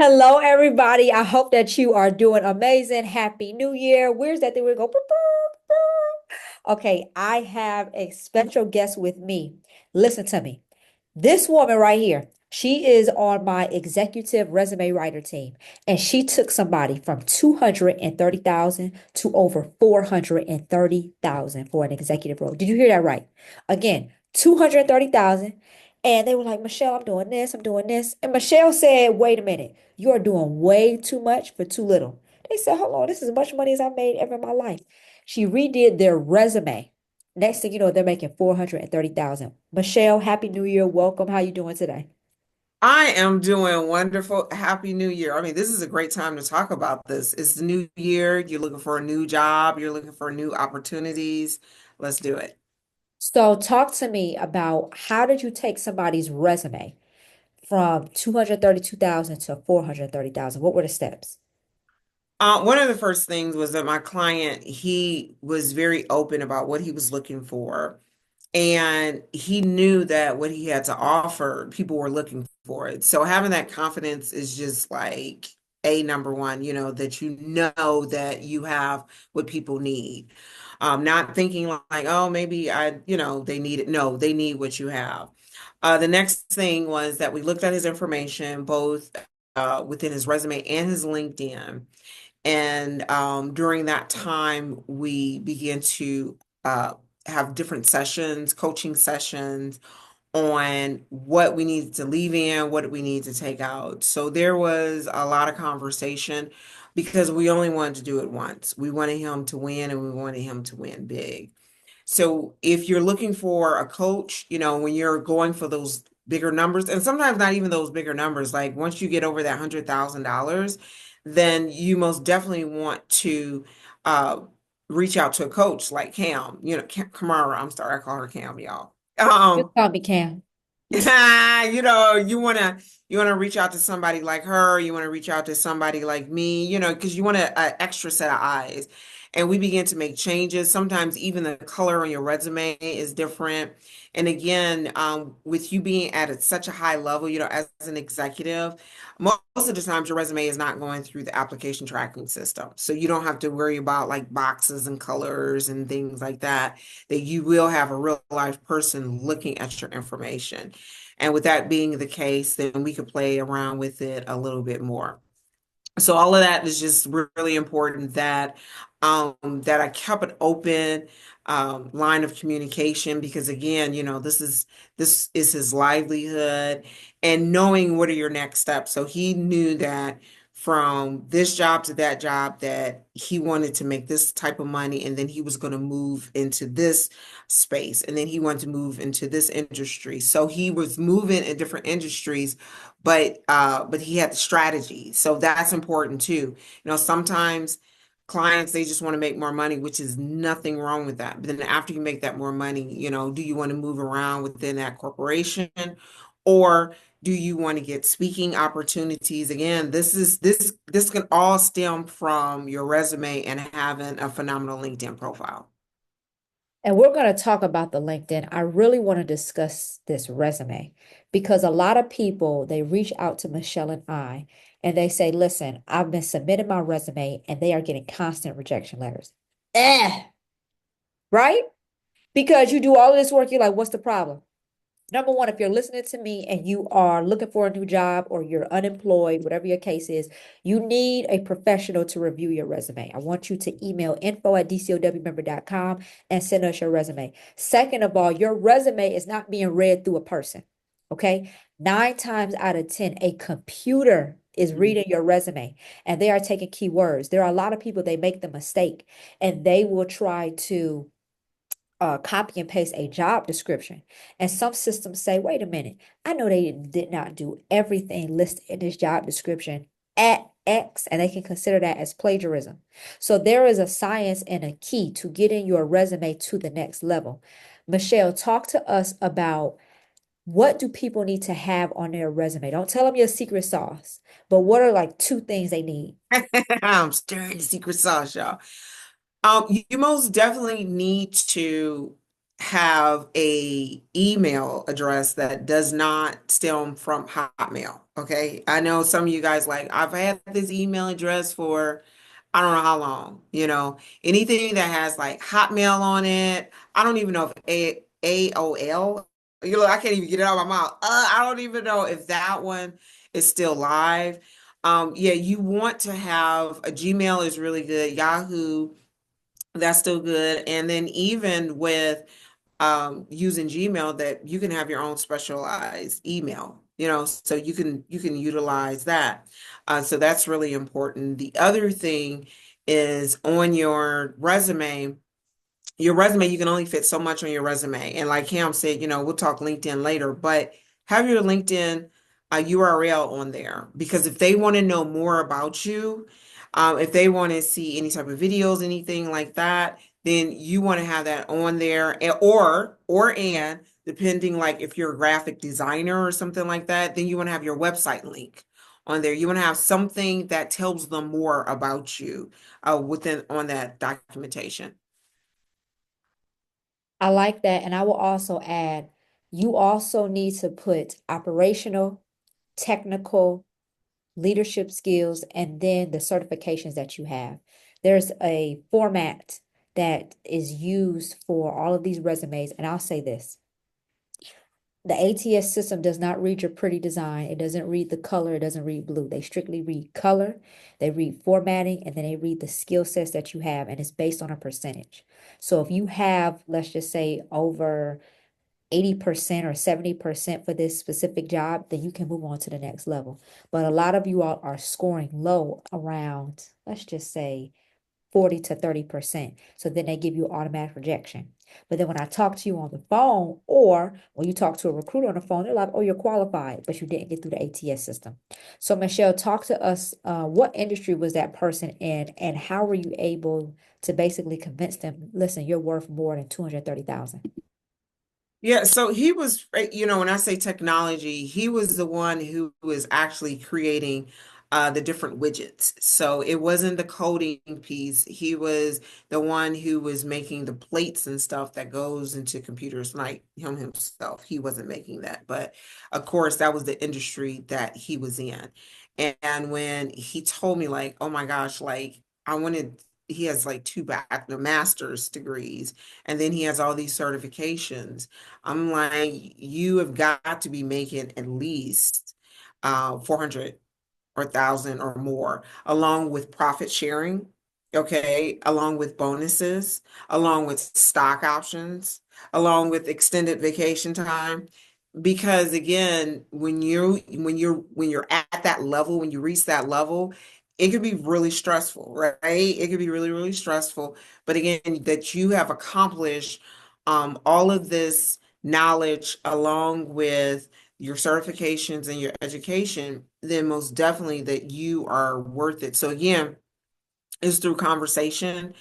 Hello, everybody. I hope that you are doing amazing. Happy New Year. Where's that thing we go? Boop, boop, boop. Okay, I have a special guest with me. Listen to me. This woman right here, she is on my executive resume writer team, and she took somebody from 230,000 to over 430,000 for an executive role. Did you hear that right? Again, 230,000. And they were like, Michelle, I'm doing this, I'm doing this. And Michelle said, wait a minute, you are doing way too much for too little. They said, hold on, this is as much money as I've made ever in my life. She redid their resume. Next thing you know, they're making 430,000. Michelle, Happy New Year. Welcome. How you doing today? I am doing wonderful. Happy New Year. I mean, this is a great time to talk about this. It's the new year. You're looking for a new job. You're looking for new opportunities. Let's do it. So talk to me about how did you take somebody's resume from 232,000 to 430,000? What were the steps? One of the first things was that my client, he was very open about what he was looking for. And he knew that what he had to offer, people were looking for it. So having that confidence is just like a number one, that you know that you have what people need. Not thinking like, oh, maybe they need it. No, they need what you have. The next thing was that we looked at his information, both within his resume and his LinkedIn. And during that time, we began to have different sessions, coaching sessions on what we needed to leave in, what we need to take out. So there was a lot of conversation because we only wanted to do it once. We wanted him to win and we wanted him to win big. So if you're looking for a coach, when you're going for those bigger numbers, and sometimes not even those bigger numbers, like once you get over that $100,000, then you most definitely want to uh, reach out to a coach like Cam, Kamara. I'm sorry, I call her Cam, y'all. Just call me Cam. You want to reach out to somebody like her, you want to reach out to somebody like me, because you want an extra set of eyes. And we begin to make changes. Sometimes even the color on your resume is different. And again, with you being at such a high level, as an executive, most of the times your resume is not going through the application tracking system. So you don't have to worry about like boxes and colors and things like that, that you will have a real life person looking at your information. And with that being the case, then we could play around with it a little bit more. So all of that is just really important that I kept an open line of communication because again, this is his livelihood and knowing what are your next steps. So he knew that from this job to that job that he wanted to make this type of money and then he was going to move into this space and then he wanted to move into this industry. So he was moving in different industries but he had the strategy. So that's important too. Sometimes clients they just want to make more money, which is nothing wrong with that. But then after you make that more money, do you want to move around within that corporation or do you want to get speaking opportunities? Again, this can all stem from your resume and having a phenomenal LinkedIn profile. And we're going to talk about the LinkedIn. I really want to discuss this resume because a lot of people, they reach out to Michelle and I, and they say, listen, I've been submitting my resume and they are getting constant rejection letters. Eh, right? Because you do all of this work, you're like, what's the problem? Number one, if you're listening to me and you are looking for a new job or you're unemployed, whatever your case is, you need a professional to review your resume. I want you to email info@dcowmember.com and send us your resume. Second of all, your resume is not being read through a person. Okay. 9 times out of 10, a computer is reading your resume and they are taking keywords. There are a lot of people, they make the mistake and they will try to copy and paste a job description. And some systems say, wait a minute, I know they did not do everything listed in this job description at X, and they can consider that as plagiarism. So there is a science and a key to getting your resume to the next level. Michelle, talk to us about what do people need to have on their resume? Don't tell them your secret sauce, but what are like 2 things they need? I'm stirring the secret sauce, y'all. You most definitely need to have a email address that does not stem from Hotmail. Okay. I know some of you guys like, I've had this email address for I don't know how long, anything that has like Hotmail on it. I don't even know if AOL, I can't even get it out of my mouth. I don't even know if that one is still live. Yeah, you want to have a Gmail is really good. Yahoo, that's still good. And then even with using Gmail, that you can have your own specialized email, so you can utilize that. So that's really important. The other thing is on your resume, you can only fit so much on your resume. And like Cam said, we'll talk LinkedIn later, but have your LinkedIn URL on there because if they want to know more about you, if they want to see any type of videos, anything like that, then you want to have that on there, and depending like if you're a graphic designer or something like that, then you want to have your website link on there. You want to have something that tells them more about you within on that documentation. I like that. And I will also add, you also need to put operational, technical, leadership skills, and then the certifications that you have. There's a format that is used for all of these resumes. And I'll say this. The ATS system does not read your pretty design. It doesn't read the color. It doesn't read blue. They strictly read color, they read formatting, and then they read the skill sets that you have, and it's based on a percentage. So if you have, let's just say, over 80% or 70% for this specific job, then you can move on to the next level. But a lot of you all are scoring low around, let's just say, 40 to 30%. So then they give you automatic rejection. But then when I talk to you on the phone, or when you talk to a recruiter on the phone, they're like, oh, you're qualified, but you didn't get through the ATS system. So Michelle, talk to us, what industry was that person in, and how were you able to basically convince them, listen, you're worth more than 230,000? Yeah, so he was, when I say technology, he was the one who was actually creating the different widgets. So it wasn't the coding piece. He was the one who was making the plates and stuff that goes into computers, like him himself. He wasn't making that. But of course, that was the industry that he was in. And when he told me, like, oh my gosh, like, he has like two master's degrees, and then he has all these certifications. I'm like, you have got to be making at least 400 or 1,000 or more, along with profit sharing, okay, along with bonuses, along with stock options, along with extended vacation time. Because again, when you're at that level, when you reach that level, it could be really stressful, right? It could be really, really stressful. But again, that you have accomplished all of this knowledge along with your certifications and your education, then most definitely that you are worth it. So again, is through conversation.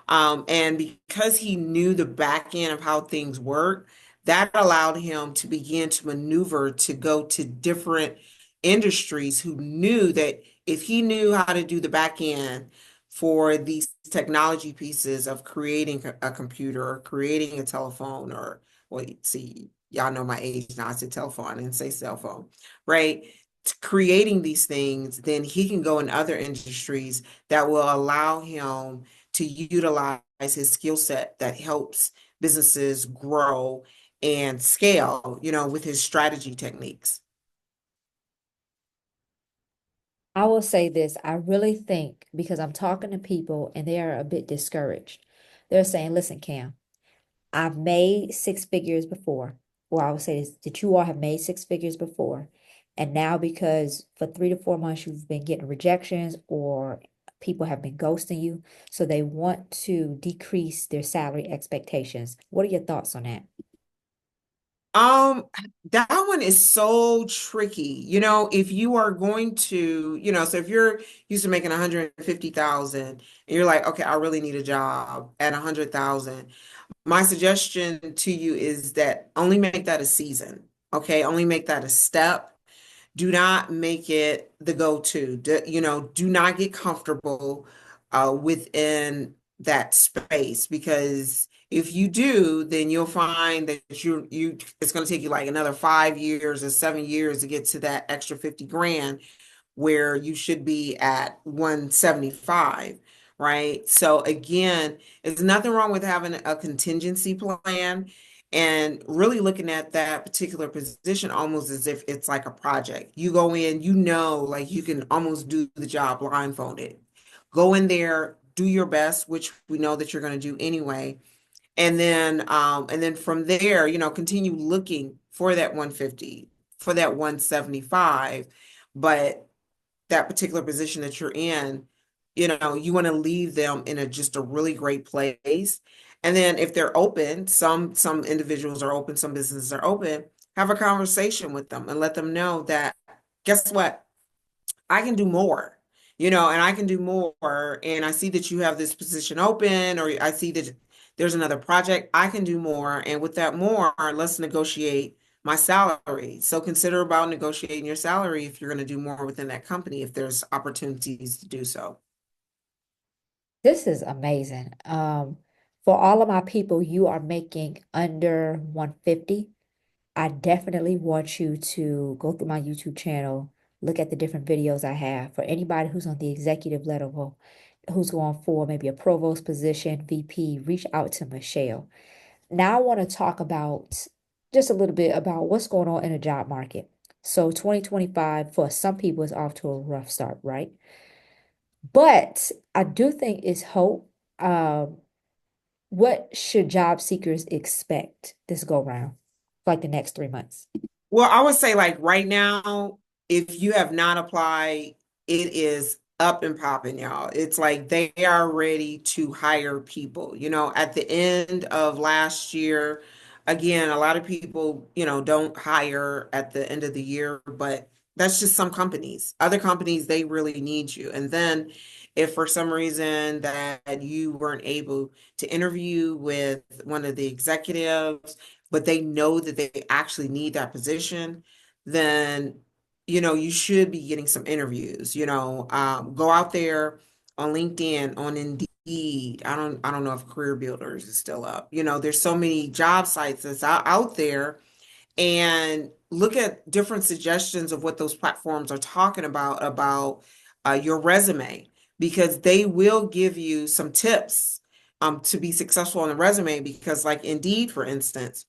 And because he knew the back end of how things work, that allowed him to begin to maneuver to go to different industries who knew that if he knew how to do the back end for these technology pieces of creating a computer or creating a telephone or, well, see, y'all know my age now. I said telephone and say cell phone, right? Creating these things, then he can go in other industries that will allow him to utilize his skill set that helps businesses grow and scale, with his strategy techniques. I will say this, I really think because I'm talking to people and they are a bit discouraged. They're saying, listen, Cam, I've made six figures before, or I would say this, that you all have made six figures before. And now because for 3 to 4 months you've been getting rejections or people have been ghosting you, so they want to decrease their salary expectations. What are your thoughts on that? Um, that one is so tricky. If you are going to, so if you're used to making 150,000 and you're like, okay, I really need a job at 100,000, my suggestion to you is that only make that a season. Okay, only make that a step. Do not make it the go-to. Do not get comfortable within that space, because if you do, then you'll find that you it's going to take you like another 5 years or 7 years to get to that extra 50 grand where you should be at 175, right? So again, there's nothing wrong with having a contingency plan and really looking at that particular position almost as if it's like a project. You go in, like you can almost do the job blindfolded. Go in there, do your best, which we know that you're going to do anyway. And then from there, continue looking for that 150, for that 175. But that particular position that you're in, you want to leave them in just a really great place. And then if they're open, some individuals are open, some businesses are open, have a conversation with them and let them know that, guess what? I can do more, and I can do more. And I see that you have this position open, or I see that there's another project. I can do more. And with that more, let's negotiate my salary. So consider about negotiating your salary if you're going to do more within that company, if there's opportunities to do so. This is amazing. For all of my people, you are making under 150. I definitely want you to go through my YouTube channel, look at the different videos I have. For anybody who's on the executive level, who's going for maybe a provost position, VP, reach out to Michelle. Now I want to talk about just a little bit about what's going on in the job market. So 2025 for some people is off to a rough start, right? But I do think it's hope. Um, what should job seekers expect this go round, like the next 3 months? Well, I would say like right now, if you have not applied, it is up and popping, y'all. It's like they are ready to hire people. At the end of last year, again, a lot of people, don't hire at the end of the year, but that's just some companies. Other companies, they really need you. And then if for some reason that you weren't able to interview with one of the executives, but they know that they actually need that position, then you should be getting some interviews. Go out there on LinkedIn, on Indeed. I don't know if Career Builders is still up. There's so many job sites that's out there, and look at different suggestions of what those platforms are talking about your resume, because they will give you some tips to be successful on the resume. Because like Indeed, for instance,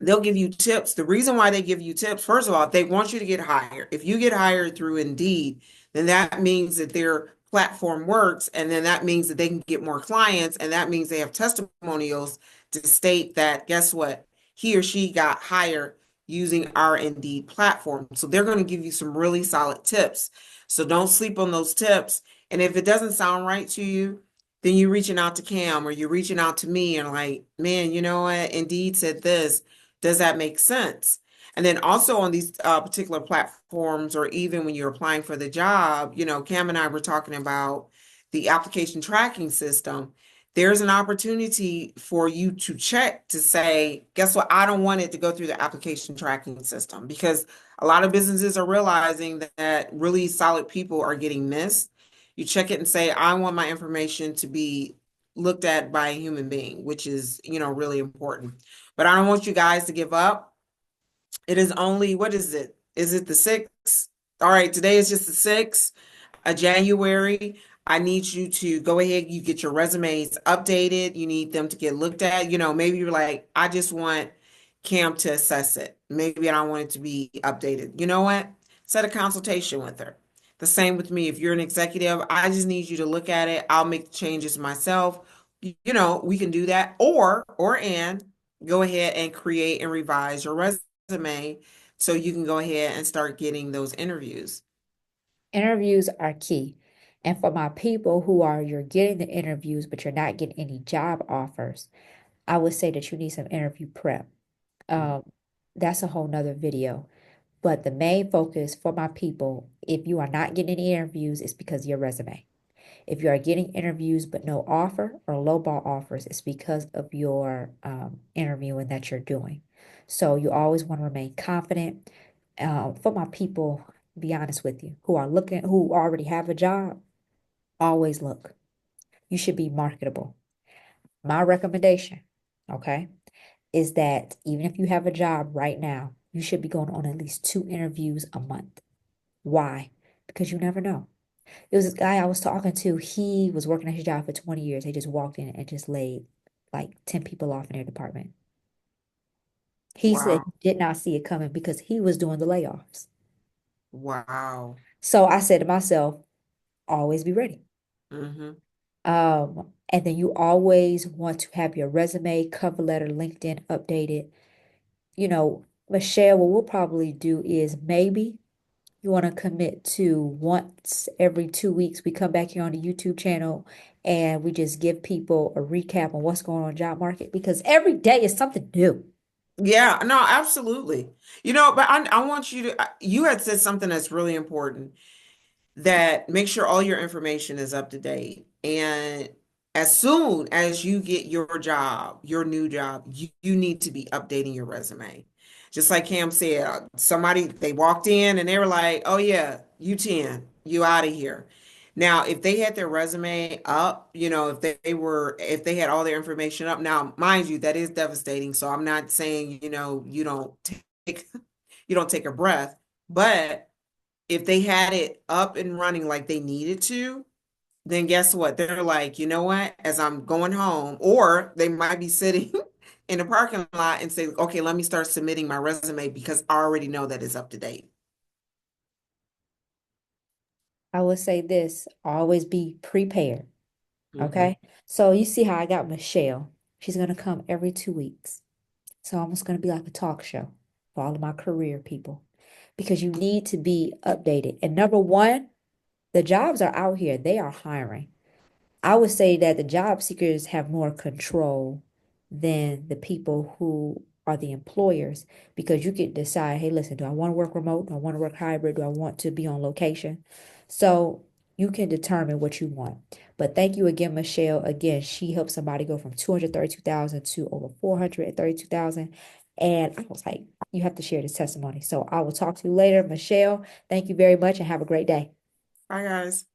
they'll give you tips. The reason why they give you tips, first of all, they want you to get hired. If you get hired through Indeed, then that means that their platform works, and then that means that they can get more clients, and that means they have testimonials to state that, guess what? He or she got hired using our Indeed platform. So they're going to give you some really solid tips. So don't sleep on those tips. And if it doesn't sound right to you, then you're reaching out to Cam or you're reaching out to me and like, man, you know what? Indeed said this. Does that make sense? And then also on these particular platforms, or even when you're applying for the job, Cam and I were talking about the application tracking system. There's an opportunity for you to check to say, guess what? I don't want it to go through the application tracking system, because a lot of businesses are realizing that really solid people are getting missed. You check it and say, I want my information to be looked at by a human being, which is, really important. But I don't want you guys to give up. It is only, what is it? Is it the 6th? All right, today is just the 6th of January. I need you to go ahead, you get your resumes updated. You need them to get looked at. Maybe you're like, I just want Cam to assess it. Maybe I don't want it to be updated. You know what? Set a consultation with her. The same with me. If you're an executive, I just need you to look at it. I'll make the changes myself. We can do that. And go ahead and create and revise your resume so you can go ahead and start getting those interviews. Interviews are key. And for my people who are, you're getting the interviews, but you're not getting any job offers, I would say that you need some interview prep. Um, that's a whole nother video. But the main focus for my people, if you are not getting any interviews, it's because of your resume. If you are getting interviews but no offer or lowball offers, it's because of your interviewing that you're doing. So you always want to remain confident. For my people, be honest with you, who are looking, who already have a job, always look. You should be marketable. My recommendation, okay, is that even if you have a job right now, you should be going on at least 2 interviews a month. Why? Because you never know. It was this guy I was talking to. He was working at his job for 20 years. They just walked in and just laid like 10 people off in their department. He said Wow. he did not see it coming because he was doing the layoffs. Wow. So I said to myself, always be ready. Hmm. And then you always want to have your resume, cover letter, LinkedIn updated. Michelle, what we'll probably do is maybe you want to commit to once every 2 weeks, we come back here on the YouTube channel and we just give people a recap on what's going on in the job market because every day is something new. Yeah, no, absolutely. But I want you to, you had said something that's really important, that make sure all your information is up to date. And as soon as you get your job, your new job, you need to be updating your resume. Just like Cam said, somebody, they walked in and they were like, oh yeah, you 10, you out of here. Now, if they had their resume up, if they had all their information up, now, mind you, that is devastating. So I'm not saying, take, you don't take a breath, but if they had it up and running like they needed to, then guess what? They're like, you know what? As I'm going home, or they might be sitting in a parking lot and say, okay, let me start submitting my resume because I already know that it's up to date. I would say this, always be prepared. Hmm. Okay. So you see how I got Michelle. She's going to come every 2 weeks. So almost going to be like a talk show for all of my career people because you need to be updated. And number one, the jobs are out here, they are hiring. I would say that the job seekers have more control than the people who are the employers because you can decide, hey, listen, do I want to work remote? Do I want to work hybrid? Do I want to be on location? So you can determine what you want. But thank you again, Michelle. Again, she helped somebody go from 232,000 to over 432,000. And I was like, you have to share this testimony. So I will talk to you later. Michelle, thank you very much and have a great day. Bye, guys.